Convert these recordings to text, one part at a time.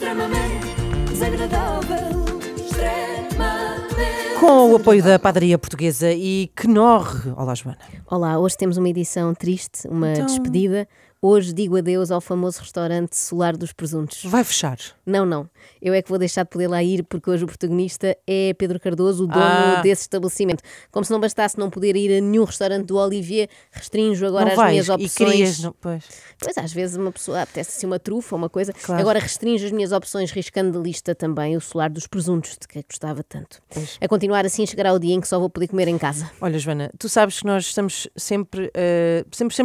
extremamente desagradável, extremamente... Com o apoio da Padaria Portuguesa e Knorr. Olá, Joana. Olá, hoje temos uma edição triste, uma Então... despedida. Hoje digo adeus ao famoso restaurante Solar dos Presuntos. Vai fechar? Não. Eu é que vou deixar de poder lá ir porque hoje o protagonista é Pedro Cardoso, o dono desse estabelecimento. Como se não bastasse não poder ir a nenhum restaurante do Olivier, restrinjo agora não as minhas opções. E querias, não, pois às vezes uma pessoa apetece assim uma trufa ou uma coisa. Claro. Agora restrinjo as minhas opções, riscando da lista também o Solar dos Presuntos, de que gostava tanto. Pois. A continuar assim chegará o dia em que só vou poder comer em casa. Olha, Joana, tu sabes que nós estamos sempre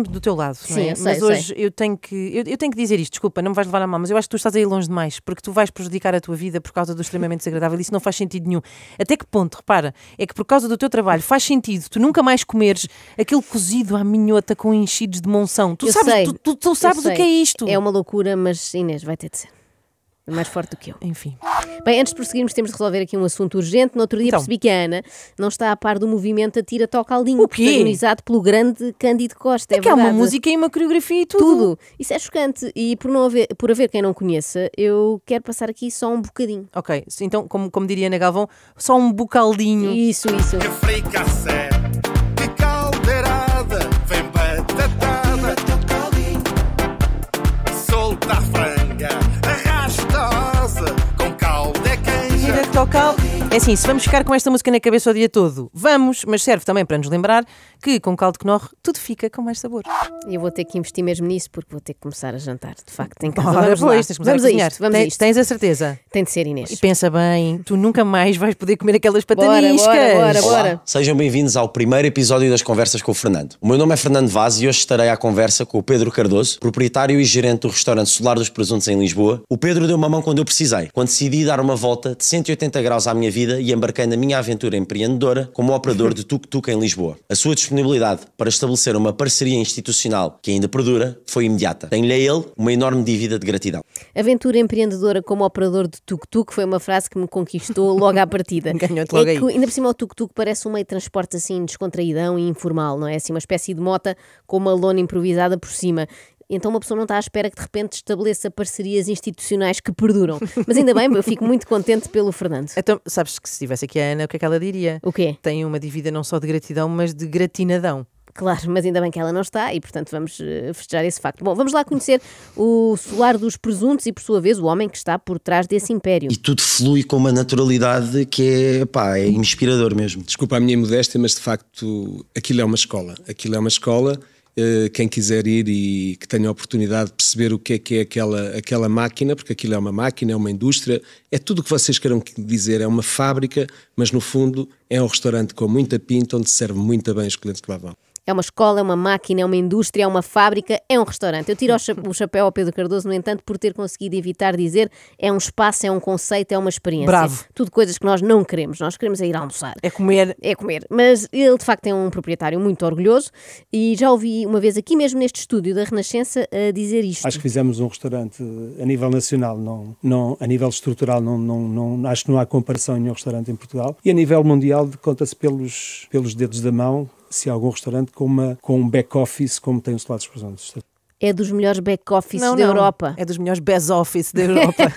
do teu lado, não é? Sim, eu sei, Mas hoje eu tenho que dizer isto, desculpa, não me vais levar a mal, mas eu acho que tu estás aí longe demais, porque tu vais prejudicar a tua vida por causa do extremamente desagradável. Isso não faz sentido nenhum. Até que ponto, repara, é que por causa do teu trabalho faz sentido tu nunca mais comeres aquele cozido à minhota com enchidos de monção. Tu sabes o que é isto. É uma loucura, mas Inês, vai ter de ser. É mais forte do que eu. Enfim. Bem, antes de prosseguirmos, temos de resolver aqui um assunto urgente. No outro dia percebi que a Ana não está a par do movimento Atira Toca Aldinho, O quê? protagonizado pelo grande Cândido Costa. É que há uma música e uma coreografia e tudo. Tudo. Isso é chocante. E por haver quem não conheça, eu quero passar aqui só um bocadinho. Ok, então, como diria Ana Galvão, só um bocaldinho. Isso. Que fricassé, que caldeirada, vem batatada, solta a franga, arrastosa, com caldo é canja. É assim, se vamos ficar com esta música na cabeça o dia todo, vamos, mas serve também para nos lembrar que com caldo Knorr tudo fica com mais sabor. Eu vou ter que investir mesmo nisso porque vou ter que começar a jantar. De facto, em casa. Ora, Vamos lá. pois, tens de começar a cozinhar. Vamos a isto. Tens a certeza? Tem de ser, Inês. E pensa bem, tu nunca mais vais poder comer aquelas pataniscas. Bora. Olá, sejam bem-vindos ao primeiro episódio das Conversas com o Fernando. O meu nome é Fernando Vaz e hoje estarei à conversa com o Pedro Cardoso, proprietário e gerente do restaurante Solar dos Presuntos em Lisboa. O Pedro deu uma mão quando eu precisei, quando decidi dar uma volta de 180 graus à minha vida e embarquei na minha aventura empreendedora como operador de tuk-tuk em Lisboa. A sua disponibilidade para estabelecer uma parceria institucional que ainda perdura foi imediata. Tenho-lhe a ele uma enorme dívida de gratidão. Aventura empreendedora como operador de tuk-tuk foi uma frase que me conquistou logo à partida. Ganhou-te logo aí. Ainda por cima o tuk-tuk parece um meio de transporte assim descontraídão e informal, não é? Assim uma espécie de mota com uma lona improvisada por cima. Então uma pessoa não está à espera que de repente estabeleça parcerias institucionais que perduram. Mas ainda bem, eu fico muito contente pelo Fernando. Então, sabes que se estivesse aqui a Ana, o que é que ela diria? O quê? Tem uma dívida não só de gratidão, mas de gratinadão. Claro, mas ainda bem que ela não está e, portanto, vamos festejar esse facto. Bom, vamos lá conhecer o Solar dos Presuntos e, por sua vez, o homem que está por trás desse império. E tudo flui com uma naturalidade que é inspirador mesmo. Desculpa a minha modéstia, mas de facto aquilo é uma escola. Quem quiser ir e que tenha a oportunidade de perceber o que é aquela máquina, porque aquilo é uma máquina, é uma indústria, é tudo o que vocês queiram dizer, é uma fábrica, mas no fundo é um restaurante com muita pinta, onde se serve muito bem os clientes que lá vão. É uma escola, é uma máquina, é uma indústria, é uma fábrica, é um restaurante. Eu tiro o chapéu ao Pedro Cardoso, no entanto, por ter conseguido evitar dizer é um espaço, é um conceito, é uma experiência. Bravo. Tudo coisas que nós não queremos. Nós queremos é ir almoçar. É comer. É comer. Mas ele, de facto, é um proprietário muito orgulhoso e já ouvi uma vez aqui mesmo neste estúdio da Renascença a dizer isto. Acho que fizemos um restaurante a nível nacional, não a nível estrutural, acho que não há comparação em nenhum restaurante em Portugal. E a nível mundial, conta-se pelos dedos da mão se há algum restaurante com um back-office como tem o Solar dos Presuntos. É dos melhores back-office da Europa. É dos melhores best-office da Europa.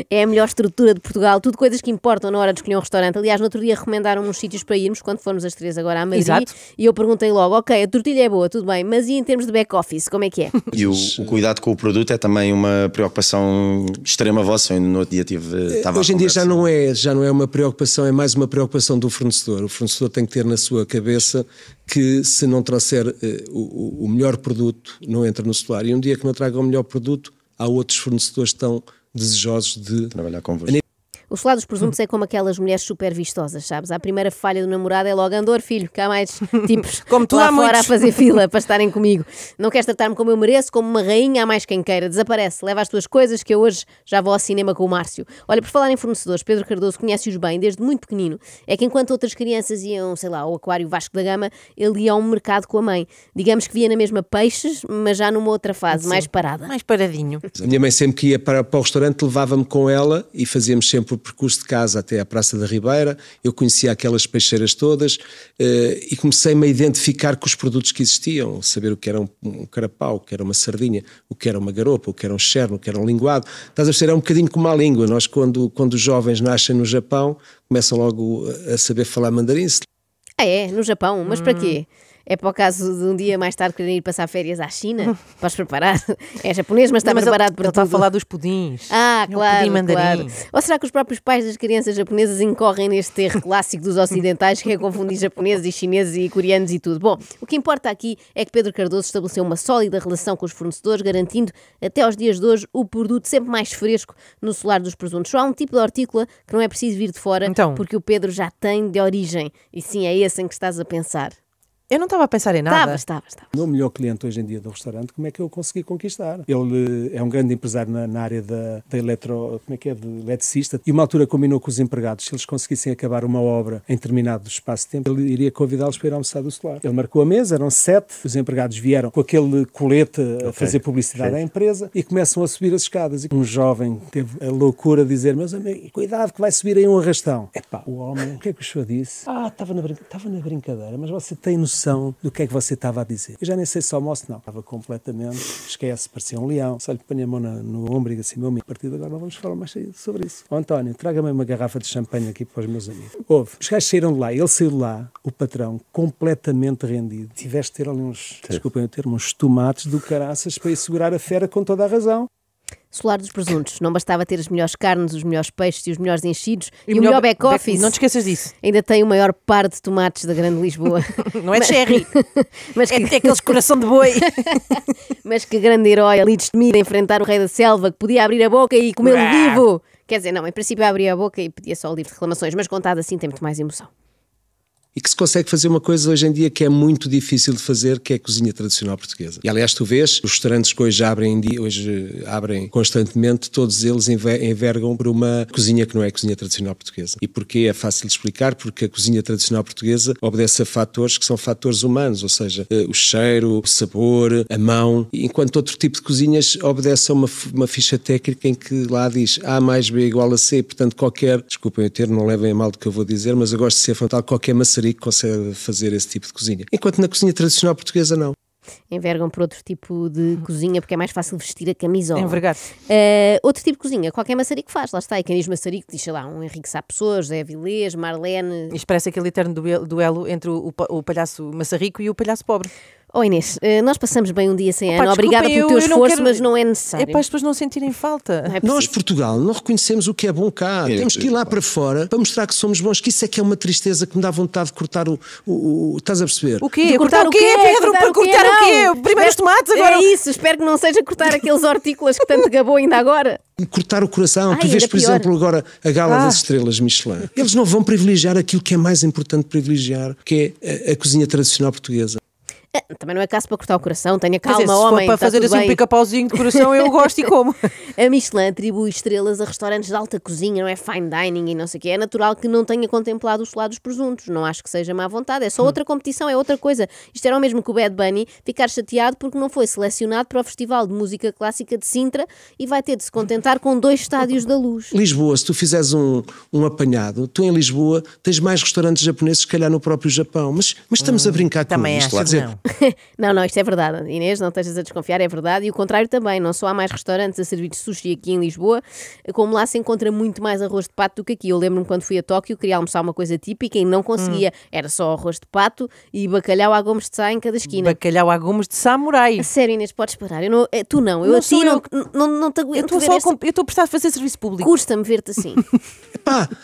É a melhor estrutura de Portugal. Tudo coisas que importam na hora de escolher um restaurante. Aliás, no outro dia recomendaram uns sítios para irmos, quando formos as três agora à Madrid. Exato. E eu perguntei logo, ok, a tortilha é boa, tudo bem, mas e em termos de back-office, como é que é? E o cuidado com o produto é também uma preocupação extrema vossa. Eu no outro dia estava Hoje em dia já não é uma preocupação, é mais uma preocupação do fornecedor. O fornecedor tem que ter na sua cabeça que se não trouxer o melhor produto, não entra no Solar. E um dia que não traga o melhor produto, há outros fornecedores que estão desejosos de trabalhar convosco. O Solar dos Presuntos é como aquelas mulheres super vistosas, sabes? A primeira falha do namorado é logo Andor, filho, cá mais tipos como tu lá há fora muitos. a fazer fila para estarem comigo. Não queres tratar-me como eu mereço, como uma rainha, há mais quem queira. Desaparece, leva as tuas coisas que eu hoje já vou ao cinema com o Márcio. Olha, por falar em fornecedores, Pedro Cardoso conhece-os bem desde muito pequenino. É que enquanto outras crianças iam, sei lá, ao Aquário Vasco da Gama, ele ia a um mercado com a mãe. Digamos que via na mesma peixes, mas já numa outra fase, Sim, mais parada. mais paradinho. A minha mãe sempre que ia para o restaurante levava-me com ela e fazíamos sempre o percurso de casa até à Praça da Ribeira, eu conhecia aquelas peixeiras todas e comecei-me a identificar com os produtos que existiam, saber o que era um carapau, o que era uma sardinha, o que era uma garopa, o que era um cherno, o que era um linguado. Estás a ver, é um bocadinho como a língua. Nós, quando os jovens nascem no Japão, começam logo a saber falar mandarim. No Japão, mas para quê? É para o caso de um dia mais tarde querer ir passar férias à China? Podes preparar? É japonês, mas está preparado para tudo. tudo. Ele está a falar dos pudins. Claro, pudim mandarim. claro. Ou será que os próprios pais das crianças japonesas incorrem neste erro clássico dos ocidentais, que é confundir japoneses e chineses e coreanos e tudo? Bom, o que importa aqui é que Pedro Cardoso estabeleceu uma sólida relação com os fornecedores, garantindo até aos dias de hoje o produto sempre mais fresco no Solar dos Presuntos. Só há um tipo de hortícola que não é preciso vir de fora, então, porque o Pedro já tem de origem. E sim, é esse em que estás a pensar. Eu não estava a pensar em nada. Estava. O meu melhor cliente hoje em dia do restaurante, como é que eu consegui conquistar? Ele é um grande empresário na área da de eletricista, e uma altura combinou com os empregados, se eles conseguissem acabar uma obra em determinado espaço de tempo, ele iria convidá-los para ir almoçar do Solar. Ele marcou a mesa, eram 7, os empregados vieram com aquele colete a fazer publicidade à empresa e começam a subir as escadas. E um jovem teve a loucura de dizer: meus amigos, cuidado que vai subir aí um arrastão. O homem, o que é que o senhor disse? Estava na brincadeira, mas você tem noção do que é que você estava a dizer. Eu já nem sei se almoço, não. Estava completamente, esquece, parecia um leão. Só lhe ponho a mão no ombro e digo assim: meu amigo, a partir de agora não vamos falar mais sobre isso. António, traga-me uma garrafa de champanhe aqui para os meus amigos. Os gajos saíram de lá, ele saiu de lá, o patrão, completamente rendido. Tiveste de ter ali desculpem o termo, uns tomates do caraças para ir segurar a fera com toda a razão. Solar dos Presuntos. Não bastava ter as melhores carnes, os melhores peixes e os melhores enchidos e o melhor back-office. Não te esqueças disso. Ainda tem o maior par de tomates da Grande Lisboa. Não é de cherry. Mas é que tem aqueles coração de boi. Mas que grande herói ali destemido a enfrentar o rei da selva, que podia abrir a boca e comê-lo vivo. Quer dizer, não, em princípio abria a boca e pedia só o livro de reclamações, mas contado assim tem muito mais emoção. E que se consegue fazer uma coisa hoje em dia que é muito difícil de fazer, que é a cozinha tradicional portuguesa. E aliás, tu vês, os restaurantes que hoje abrem constantemente, todos eles envergam por uma cozinha que não é a cozinha tradicional portuguesa. E porquê? É fácil de explicar, porque a cozinha tradicional portuguesa obedece a fatores que são fatores humanos, ou seja, o cheiro, o sabor, a mão, enquanto outro tipo de cozinhas obedece a uma ficha técnica em que lá diz A mais B igual a C, portanto desculpem o termo, não levem a mal do que eu vou dizer, mas eu gosto de ser frontal, qualquer maçarico que consegue fazer esse tipo de cozinha. Enquanto na cozinha tradicional portuguesa, não. Envergam por outro tipo de cozinha porque é mais fácil vestir a camisola. Envergar. Outro tipo de cozinha, qualquer maçarico faz, lá está. E quem diz maçarico diz, sei lá, um Henrique Sá Pessoa, José Avilés, Marlene. Isto parece aquele eterno duelo entre o palhaço maçarico e o palhaço pobre. Inês, nós passamos bem um dia sem Ana. Obrigada pelo teu esforço, mas não é necessário. É para as pessoas não sentirem falta. Nós, Portugal, não reconhecemos o que é bom cá. Temos que ir lá para fora para mostrar que somos bons, que isso é que é uma tristeza que me dá vontade de cortar estás a perceber? O quê? Cortar o quê, Pedro? Para cortar o quê? Primeiro os tomates, agora... É isso, espero que não seja cortar aqueles hortícolas que tanto gabou ainda agora. Cortar o coração. Tu vês, por exemplo, agora a Gala das Estrelas Michelin. Eles não vão privilegiar aquilo que é mais importante privilegiar, que é a cozinha tradicional portuguesa. Também não é caso para cortar o coração, tenha calma, se homem. For para fazer assim um pica-pauzinho de coração, eu gosto e como. A Michelin atribui estrelas a restaurantes de alta cozinha, não é fine dining e não sei o quê. É natural que não tenha contemplado o Solar dos Presuntos. Não acho que seja má vontade, é só outra competição, é outra coisa. Isto era o mesmo que o Bad Bunny ficar chateado porque não foi selecionado para o Festival de Música Clássica de Sintra e vai ter de se contentar com 2 estádios da Luz. Lisboa, se tu fizeres um apanhado, tu em Lisboa tens mais restaurantes japoneses que calhar no próprio Japão. Mas estamos a brincar com isto. Quer dizer, Não, isto é verdade. Inês, não estejas a desconfiar, é verdade. E o contrário também. Não só há mais restaurantes a servir sushi aqui em Lisboa, como lá se encontra muito mais arroz de pato do que aqui. Eu lembro-me quando fui a Tóquio, queria almoçar uma coisa típica e não conseguia. Era só arroz de pato e bacalhau à gomes de sá em cada esquina. Bacalhau à gomes de samurai. A sério, Inês, podes parar. Eu não, tu não. Eu Não a ti sou eu. não te aguento. Eu estou a prestar a fazer serviço público. Custa-me ver-te assim.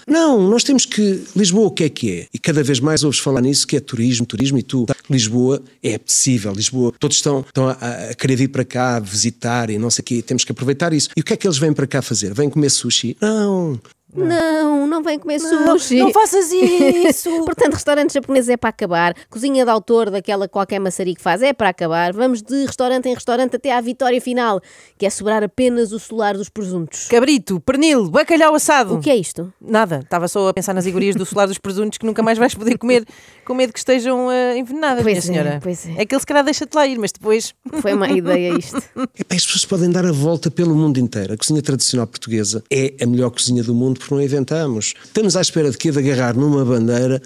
Não, nós temos que... Lisboa o que é? E cada vez mais ouves falar nisso, que é turismo, e tu... Lisboa é apetecível, Lisboa, todos estão a querer vir para cá, visitar e não sei o quê, temos que aproveitar isso. E o que é que eles vêm para cá fazer? Vêm comer sushi? Não vem comer sushi. Não faças isso. Portanto, restaurante japonês é para acabar. Cozinha de autor, daquela que qualquer maçarico faz, é para acabar. Vamos de restaurante em restaurante até à vitória final, que é sobrar apenas o Solar dos Presuntos. Cabrito, pernil, bacalhau assado. O que é isto? Nada, estava só a pensar nas iguarias do Solar dos Presuntos que nunca mais vais poder comer, com medo que estejam envenenadas, Pois minha senhora. pois é. É que ele se calhar deixa-te lá ir, mas depois... Foi uma ideia isto. As pessoas podem dar a volta pelo mundo inteiro. A cozinha tradicional portuguesa é a melhor cozinha do mundo porque não inventamos. Estamos à espera de quê? De agarrar numa bandeira,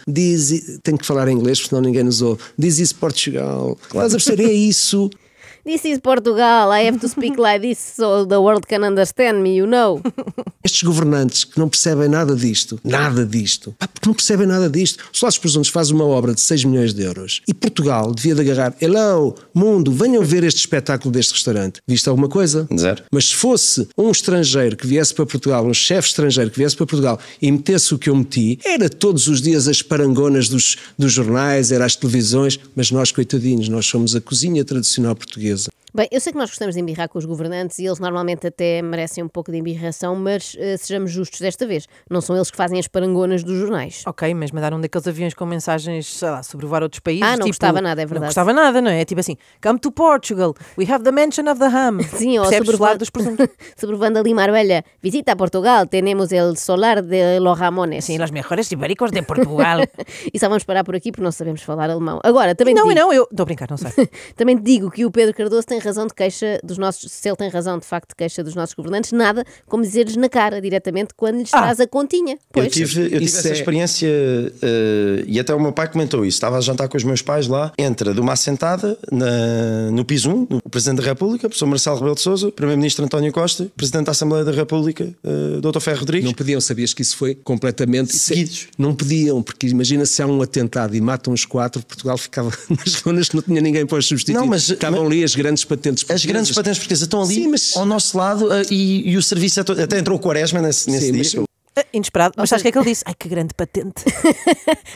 tenho que falar em inglês, porque senão ninguém nos ouve. This is Portugal. Claro, a perceber, é isso. This is Portugal, I have to speak like this so the world can understand me, you know. Estes governantes que não percebem nada disto, porque não percebem nada disto. O Salários Presuntos faz uma obra de 6 milhões de euros e Portugal devia de agarrar, hello, mundo, venham ver este espetáculo deste restaurante. Viste alguma coisa? Zero. Mas se fosse um estrangeiro que viesse para Portugal, um chefe estrangeiro que viesse para Portugal e metesse o que eu meti, era todos os dias as parangonas dos jornais, era as televisões, mas nós, coitadinhos, nós somos a cozinha tradicional portuguesa. Bem, eu sei que nós gostamos de embirrar com os governantes e eles normalmente até merecem um pouco de embirração, mas sejamos justos desta vez. Não são eles que fazem as parangonas dos jornais. Ok, mas mandaram um daqueles aviões com mensagens, sei lá, sobrevoar outros países. Ah, não gostava nada, é verdade. Não gostava nada, não é? Tipo assim, come to Portugal, we have the mansion of the ham. Sim, ou sobrevoando ali Marbella. Visita a Portugal, tenemos el solar de los Ramones. Sim, os melhores ibéricos de Portugal. E só vamos parar por aqui porque não sabemos falar alemão. Agora, também eu estou a brincar, não sei. Também te digo que o Pedro Cardoso tem razão de queixa dos nossos, se ele tem razão de facto de queixa dos nossos governantes, nada como dizer-lhes na cara diretamente quando lhes traz a continha. Pois. Eu tive essa experiência e até o meu pai comentou isso. Estava a jantar com os meus pais lá, entra de uma assentada no piso 1, o Presidente da República, o professor Marcelo Rebelo de Sousa, Primeiro-Ministro António Costa, Presidente da Assembleia da República, Dr. Ferro Rodrigues. Não podiam, sabias que isso foi completamente seguidos. Não podiam, porque imagina se há um atentado e matam os 4, Portugal ficava nas zonas que não tinha ninguém para os substituir. Não, mas estavam ali as grandes patentes portuguesas. As grandes patentes portuguesas estão ali. Sim, mas ao nosso lado e o serviço até entrou o Quaresma nesse dia. Inesperado, mas sabes o que é que ele disse? Ai, que grande patente.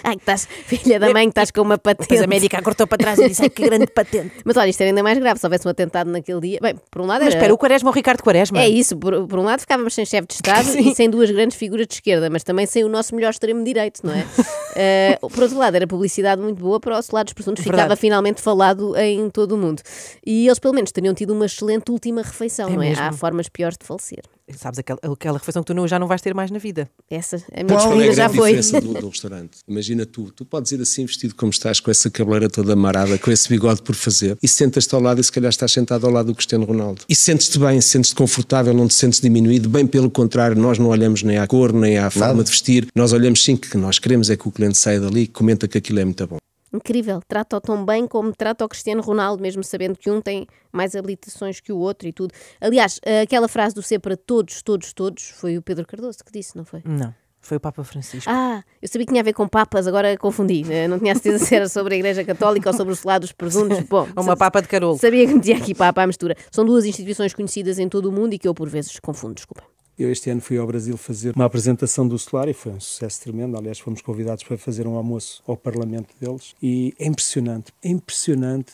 Ai, que estás, filha da mãe, que estás com uma patente. Depois a médica cortou para trás e disse, ai, que grande patente. Mas olha, isto era ainda mais grave, se houvesse um atentado naquele dia. Bem, por um lado Mas espera, o Quaresma ou o Ricardo Quaresma? É isso, por um lado ficávamos sem chefe de Estado e sem duas grandes figuras de esquerda, mas também sem o nosso melhor extremo-direito, não é? Por outro lado, era publicidade muito boa para o Salários Presuntos, ficava finalmente falado em todo o mundo. E eles pelo menos teriam tido uma excelente última refeição, não é? Há formas piores de falecer. Sabes, aquela refeição que tu já não vais ter mais na vida. Essa, a minha despedida já foi. Qual é a diferença do restaurante? Imagina tu podes ir assim vestido como estás, com essa cabeleira toda amarada, com esse bigode por fazer, e sentas-te ao lado e se calhar estás sentado ao lado do Cristiano Ronaldo. E sentes-te bem, sentes-te confortável, não te sentes diminuído, bem pelo contrário, nós não olhamos nem à cor, nem à forma de vestir, nós olhamos sim que nós queremos é que o cliente saia dali e comenta que aquilo é muito bom. Incrível, trata-o tão bem como trata o Cristiano Ronaldo, mesmo sabendo que um tem mais habilitações que o outro e tudo. Aliás, aquela frase do ser para todos, todos, todos, foi o Pedro Cardoso que disse, não foi? Não, foi o Papa Francisco. Ah, eu sabia que tinha a ver com papas, agora confundi. Não tinha certeza se era sobre a Igreja Católica ou sobre o Salário dos Presuntos. Bom, uma papa de carolo. Sabia que metia aqui papa à mistura. São duas instituições conhecidas em todo o mundo e que eu por vezes confundo, desculpa. Eu este ano fui ao Brasil fazer uma apresentação do Solar e foi um sucesso tremendo. Aliás, fomos convidados para fazer um almoço ao Parlamento deles e é impressionante.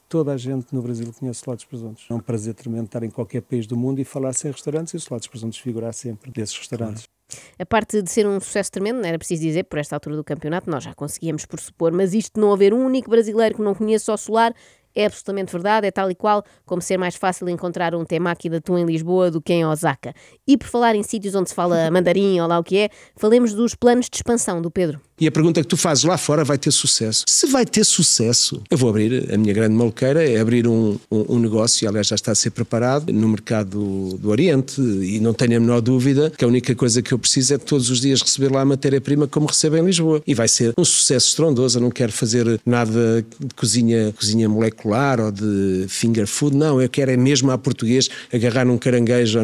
Toda a gente no Brasil conhece o Solar dos Presuntos. É um prazer tremendo estar em qualquer país do mundo e falar sem restaurantes e o Solar dos Presuntos figurar sempre desses restaurantes. A parte de ser um sucesso tremendo, não era preciso dizer, por esta altura do campeonato, nós já conseguíamos por supor, mas isto de não haver um único brasileiro que não conheça o Solar é absolutamente verdade, é tal e qual como ser mais fácil encontrar um temaki de atum em Lisboa do que em Osaka. E por falar em sítios onde se fala mandarim ou lá o que é, falemos dos planos de expansão do Pedro. E a pergunta que tu fazes lá fora vai ter sucesso. Se vai ter sucesso, eu vou abrir, a minha grande maluqueira é abrir um negócio, aliás já está a ser preparado, no mercado do Oriente e não tenho a menor dúvida que a única coisa que eu preciso é de todos os dias receber lá a matéria-prima como recebo em Lisboa. E vai ser um sucesso estrondoso, eu não quero fazer nada de cozinha molecular ou de finger food, não, eu quero é mesmo à português agarrar num caranguejo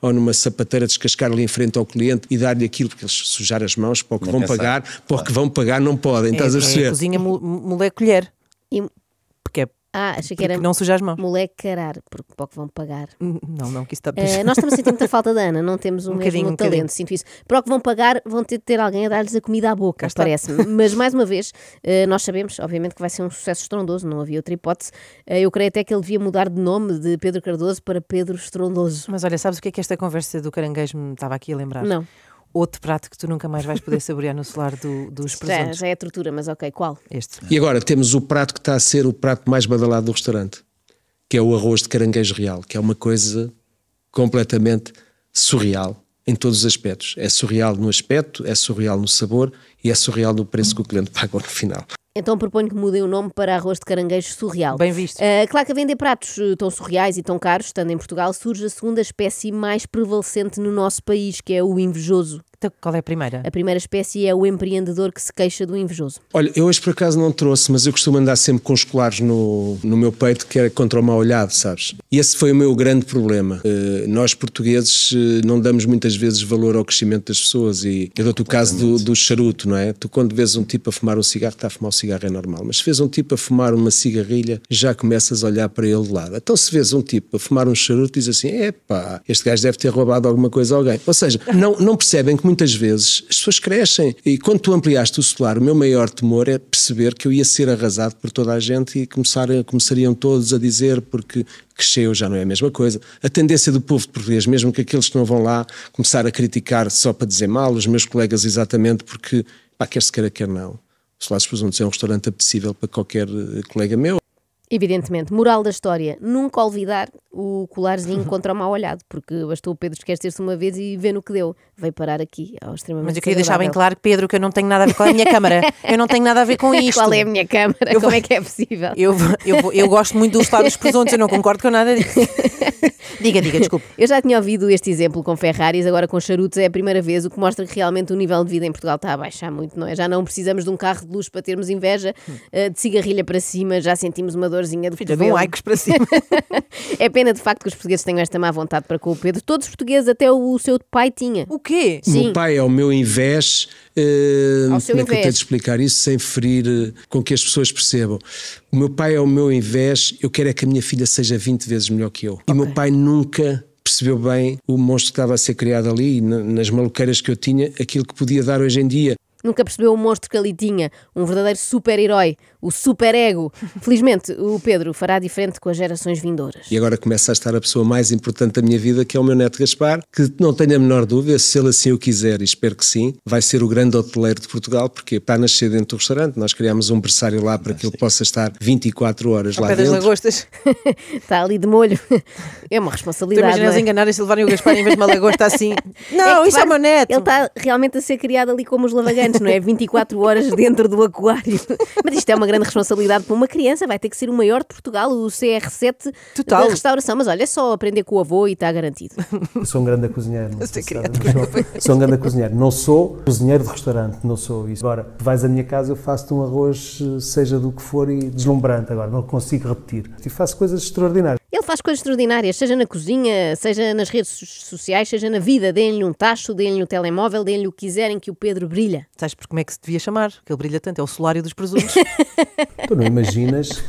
ou numa sapateira, descascar ali em frente ao cliente e dar-lhe aquilo, porque eles sujar as mãos para o que vão pagar, para o que vão pagar não podem, estás a perceber? É cozinha molecular. Porque é achei que era não sujar as mãos. Molecarar, porque pouco vão pagar. Não, que isso está... nós estamos a sentir muita falta da Ana, não temos o mesmo talento, sinto isso. Para o que vão pagar, vão ter de ter alguém a dar-lhes a comida à boca, parece-me. Mas, mais uma vez, nós sabemos, obviamente, que vai ser um sucesso estrondoso, não havia outra hipótese. Eu creio até que ele devia mudar de nome de Pedro Cardoso para Pedro Estrondoso. Mas olha, sabes o que é que esta conversa do caranguejo me estava aqui a lembrar? Não. Outro prato que tu nunca mais vais poder saborear no Solar dos Presuntos. Já é tortura, mas ok, qual? Este. E agora temos o prato que está a ser o prato mais badalado do restaurante, que é o arroz de caranguejo real, que é uma coisa completamente surreal em todos os aspectos. É surreal no aspecto, é surreal no sabor e é surreal no preço que o cliente paga no final. Então proponho que mudem o nome para arroz de caranguejo surreal. Bem visto. Claro que a vender pratos tão surreais e tão caros, estando em Portugal, surge a segunda espécie mais prevalecente no nosso país, que é o invejoso. Então, qual é a primeira? A primeira espécie é o empreendedor que se queixa do invejoso. Olha, eu hoje por acaso não trouxe, mas eu costumo andar sempre com os colares no meu peito, que é contra o mau olhado, sabes? E esse foi o meu grande problema. Nós portugueses não damos muitas vezes valor ao crescimento das pessoas, e eu dou-te o caso do charuto, não é? Tu quando vês um tipo a fumar um cigarro, está a fumar um cigarro é normal, mas se vês um tipo a fumar uma cigarrilha, já começas a olhar para ele de lado. Então se vês um tipo a fumar um charuto, diz assim, epá, este gajo deve ter roubado alguma coisa a alguém. Ou seja, não percebem que muitas vezes as pessoas crescem, e quando tu ampliaste o solar, o meu maior temor é perceber que eu ia ser arrasado por toda a gente e começariam todos a dizer porque cresceu, já não é a mesma coisa. A tendência do povo português, mesmo que aqueles que não vão lá, começar a criticar só para dizer mal, os meus colegas exatamente porque, pá, quer se queira, quer não. O Solar dos Presuntos é um restaurante apetecível para qualquer colega meu. Evidentemente, moral da história, nunca olvidar o colarzinho contra o mau olhado, porque bastou o Pedro esquecer-se uma vez e ver no que deu. Veio parar aqui ao extremamente Mas eu queria deixar bem claro, Pedro, que eu não tenho nada a ver com a minha câmara. Eu não tenho nada a ver com isto. Qual é a minha câmara? Como é que é possível? Eu gosto muito do Solar dos Presuntos, eu não concordo com nada disso. Diga, desculpe. Eu já tinha ouvido este exemplo com Ferraris, agora com charutos é a primeira vez, o que mostra que realmente o nível de vida em Portugal está a baixar muito, não é? Já não precisamos de um carro de luxo para termos inveja, de cigarrilha para cima, já sentimos uma dorzinha de Filha de um Aikos para cima. É pena de facto que os portugueses tenham esta má vontade para com o Pedro. Todos os portugueses, até o seu pai tinha. O quê? O meu pai é o meu invés. Ao seu como é que eu invés. tenho de explicar isso sem ferir, com que as pessoas percebam? O meu pai é o meu invés, eu quero é que a minha filha seja 20 vezes melhor que eu. E o meu pai nunca percebeu bem o monstro que estava a ser criado ali, nas maluqueiras que eu tinha, aquilo que podia dar hoje em dia. Nunca percebeu o monstro que ali tinha, um verdadeiro super-herói, o super-ego. Felizmente, o Pedro fará diferente com as gerações vindouras. E agora começa a estar a pessoa mais importante da minha vida, que é o meu neto Gaspar, que não tenho a menor dúvida, se ele assim o quiser, e espero que sim, vai ser o grande hoteleiro de Portugal, porque para nascer dentro do restaurante, nós criámos um berçário lá para que ele possa estar 24 horas lá Pé das dentro. lagostas. Está ali de molho. É uma Tu responsabilidade. imaginas Não é? enganarem-se, levarem o Gaspar em vez de uma lagosta assim. Não, que isso é o meu neto. Ele está realmente a ser criado ali como os lavagantes, não é? 24 horas dentro do aquário. Mas isto é uma grande responsabilidade para uma criança. Vai ter que ser o maior de Portugal, o CR7 Total. da restauração. Mas olha, é só aprender com o avô e está garantido. Eu sou um grande cozinheiro. Não sei sei se criado. sabe, mas sou um grande cozinheiro. Não sou cozinheiro de restaurante, não sou isso. Agora, vais à minha casa, eu faço-te um arroz, seja do que for, e deslumbrante. Agora, não consigo repetir. E faço coisas extraordinárias. Ele faz coisas extraordinárias, seja na cozinha, seja nas redes sociais, seja na vida. Deem-lhe um tacho, deem-lhe o telemóvel, deem-lhe o que quiserem, que o Pedro brilha. Sabes por como é que se devia chamar? Que ele brilha tanto, é o Solário dos Presuntos. Tu não imaginas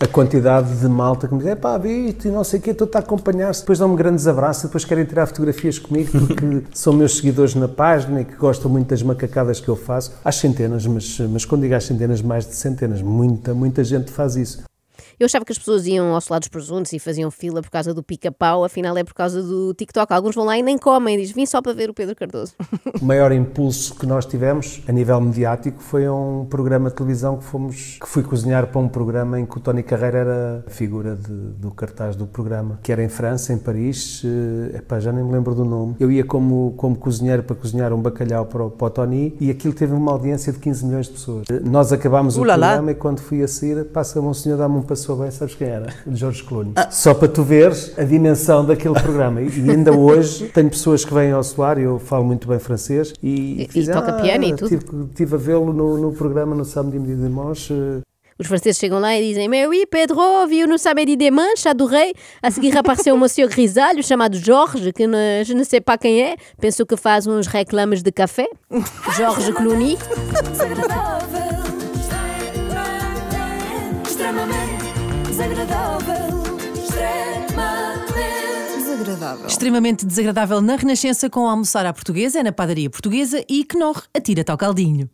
a quantidade de malta que me diz, pá, Vito, e não sei o quê, estou-te a acompanhar-se, depois dão-me grandes abraços, depois querem tirar fotografias comigo porque são meus seguidores na página e que gostam muito das macacadas que eu faço. Às centenas, mas quando digo às centenas, mais de centenas, muita gente faz isso. Eu achava que as pessoas iam ao Solar dos Presuntos e faziam fila por causa do pica-pau, afinal é por causa do TikTok. Alguns vão lá e nem comem, dizem, vim só para ver o Pedro Cardoso. O maior impulso que nós tivemos a nível mediático foi a um programa de televisão que fui cozinhar para um programa em que o Tony Carreira era a figura do cartaz do programa, que era em França, em Paris, já nem me lembro do nome. Eu ia como cozinheiro para cozinhar um bacalhau para o Tony e aquilo teve uma audiência de 15 milhões de pessoas. Nós acabámos o programa e quando fui a sair, passa-me um senhor, dá-me um passo bem, sabes quem era? De Jorge Clooney. Só para tu veres a dimensão daquele programa. E ainda hoje tenho pessoas que vêm ao Solar, eu falo muito bem francês, e toca piano e tudo. Estive a vê-lo no programa no Samedi Midi Dimanche. Os franceses chegam lá e dizem, mais oui, Pedro, viu no Samedi Dimanche, adorei. A seguir apareceu um monsieur grisalho chamado Jorge, que je ne sais pas quem é, penso que faz uns reclames de café. Jorge Clooney. Desagradável. Extremamente desagradável. Extremamente desagradável. Extremamente desagradável na Renascença com Almoçar à Portuguesa, é na Padaria Portuguesa e Knorr atira-te ao caldinho.